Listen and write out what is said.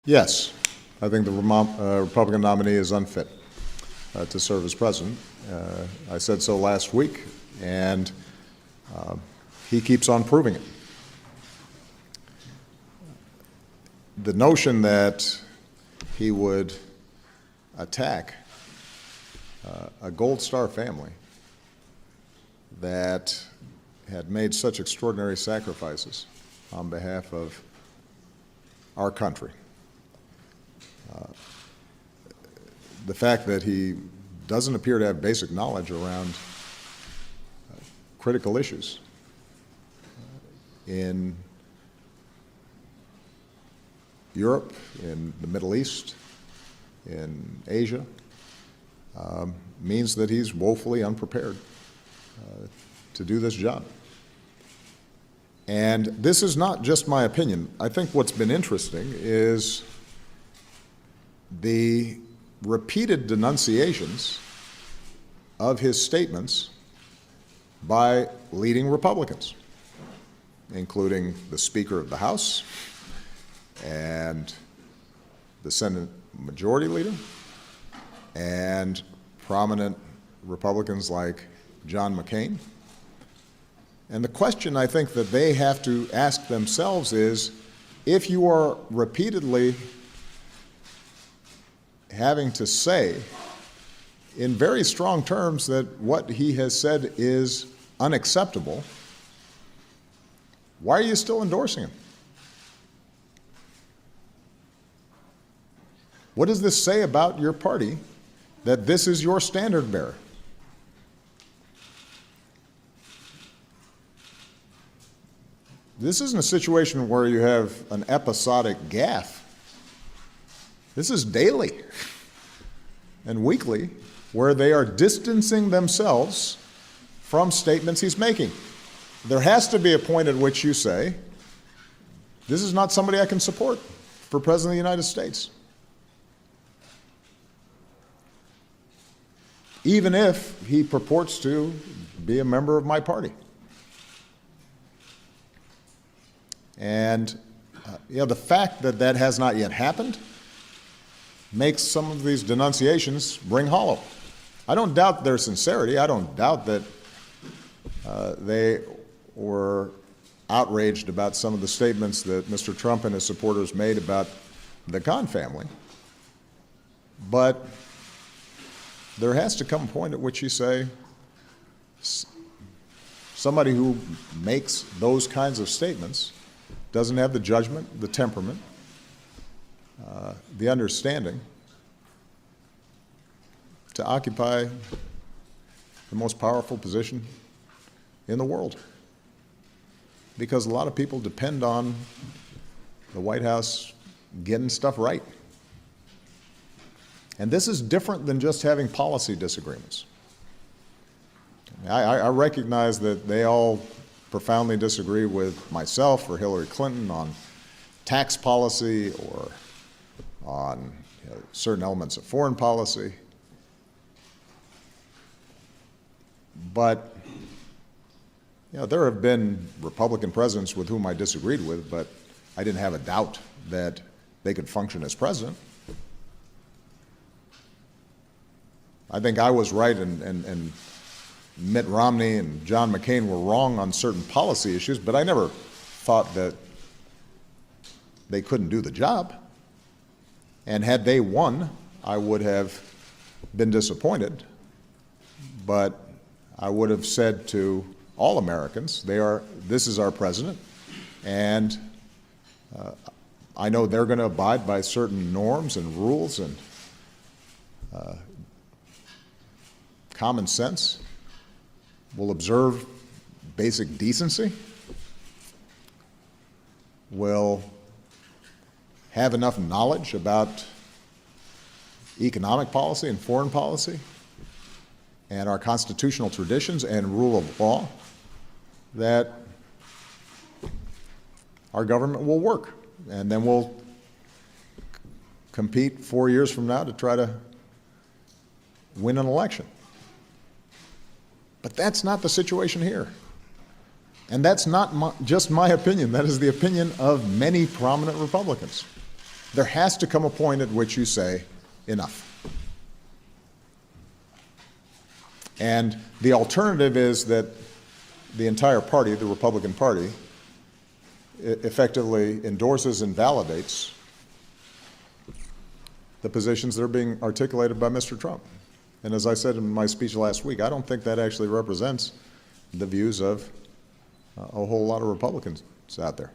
Yes, I think the Republican nominee is unfit to serve as president. I said so last week, and he keeps on proving it. The notion that he would attack a Gold Star family that had made such extraordinary sacrifices on behalf of our country. The fact that he doesn't appear to have basic knowledge around critical issues in Europe, in the Middle East, in Asia, means that he's woefully unprepared to do this job. And this is not just my opinion. I think what's been interesting is the repeated denunciations of his statements by leading Republicans, including the Speaker of the House and the Senate Majority Leader and prominent Republicans like John McCain. And the question I think that they have to ask themselves is, if you are repeatedly having to say in very strong terms that what he has said is unacceptable, why are you still endorsing him? What does this say about your party that this is your standard bearer? This isn't a situation where you have an episodic gaffe. This is daily and weekly, where they are distancing themselves from statements he's making. There has to be a point at which you say, this is not somebody I can support for President of the United States. Even if he purports to be a member of my party. And the fact that that has not yet happened makes some of these denunciations ring hollow. I don't doubt their sincerity. I don't doubt that they were outraged about some of the statements that Mr. Trump and his supporters made about the Khan family. But there has to come a point at which you say, somebody who makes those kinds of statements doesn't have the judgment, the temperament, the understanding to occupy the most powerful position in the world. Because a lot of people depend on the White House getting stuff right. And this is different than just having policy disagreements. I recognize that they all profoundly disagree with myself or Hillary Clinton on tax policy or on certain elements of foreign policy. But there have been Republican presidents with whom I disagreed with, but I didn't have a doubt that they could function as president. I think I was right and Mitt Romney and John McCain were wrong on certain policy issues, but I never thought that they couldn't do the job. And had they won, I would have been disappointed. But I would have said to all Americans, this is our president, and I know they're going to abide by certain norms and rules and common sense, will observe basic decency, will have enough knowledge about economic policy and foreign policy and our constitutional traditions and rule of law, that our government will work. And then we'll compete 4 years from now to try to win an election. But that's not the situation here. And that's not just my opinion. That is the opinion of many prominent Republicans. There has to come a point at which you say, enough. And the alternative is that the entire party, the Republican Party, effectively endorses and validates the positions that are being articulated by Mr. Trump. And as I said in my speech last week, I don't think that actually represents the views of a whole lot of Republicans out there.